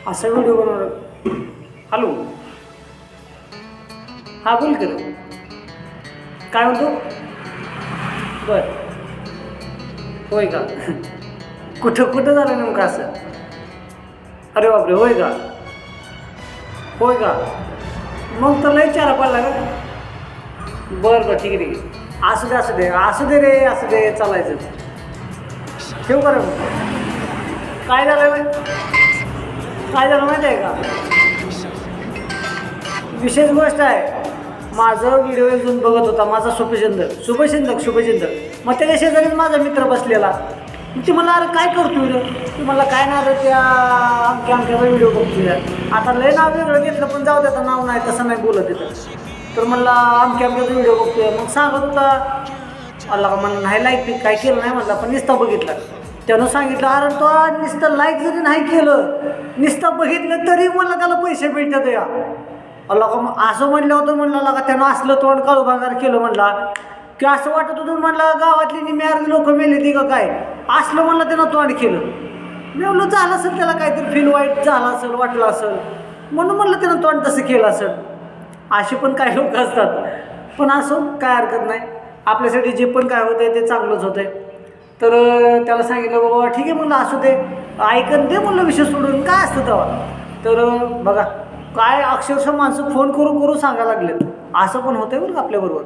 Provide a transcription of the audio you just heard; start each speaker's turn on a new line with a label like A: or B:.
A: असा व्हिडिओ बनवणार. हॅलो, हा बोल की रे. काय म्हणतो? बर, होय का? कुठं कुठं झालं नेमकं असं? अरे बापरे, होय का? होय का? मग तर लय चारा पडला का? बरं बरं, ठीक आहे ठीक आहे. असू दे असू दे असू दे रे, असू दे, चालायचं. ठेवू का रे मग? काय झालं काय झालं माहिती आहे का? विशेष गोष्ट आहे. माझं व्हिडिओ अजून बघत होता माझा शुभचिंतक. मग त्याच्या शेजारीच माझा मित्र बसलेला. ती मला अरे काय करतो रे? ती मला काय ना रे, त्या आमच्या व्हिडिओ बघतोय. आता लय नाव वेगळं घेतलं, पण जाऊ द्याचं नाव नाही, तसं नाही बोलत तिथं. तर म्हणला आमच्या व्हिडिओ बघतोय. मग सांगत होता अल्ला का मला नाही लाईक काय केलं नाही म्हटलं, पण नुसतं बघितलं. त्यानं सांगितलं अरे तो नुसतं लाईक जरी नाही केलं, नुसतं बघितलं तरी मला त्याला पैसे भेटतात या. अल्ला का मग असं म्हणलं होतं म्हणलं का त्यानं असलं तोंड काळू भांगार केलं म्हणला की असं वाटत होतं म्हणलं गावातली निम्यार्धी लोक मेले ती का काय असलं म्हणलं त्यानं तोंड केलं. मी म्हणलं झालं असेल त्याला काहीतरी फील वाईट झालं असेल, वाटलं असेल म्हणून म्हणलं त्यानं तोंड तसं केलं असेल. असे पण काही लोक असतात. पण असं काय हरकत नाही, आपल्यासाठी जे पण काय होतं ते चांगलंच होतं आहे. तर त्याला सांगितलं बाबा ठीक आहे म्हणलं असू दे, ऐकन दे म्हणलं, विषय सोडून काय असतं तेव्हा. तर बघा काय अक्षरशः माणसं फोन करू सांगायला लागलेत. असं पण होतंय बरं का आपल्याबरोबर.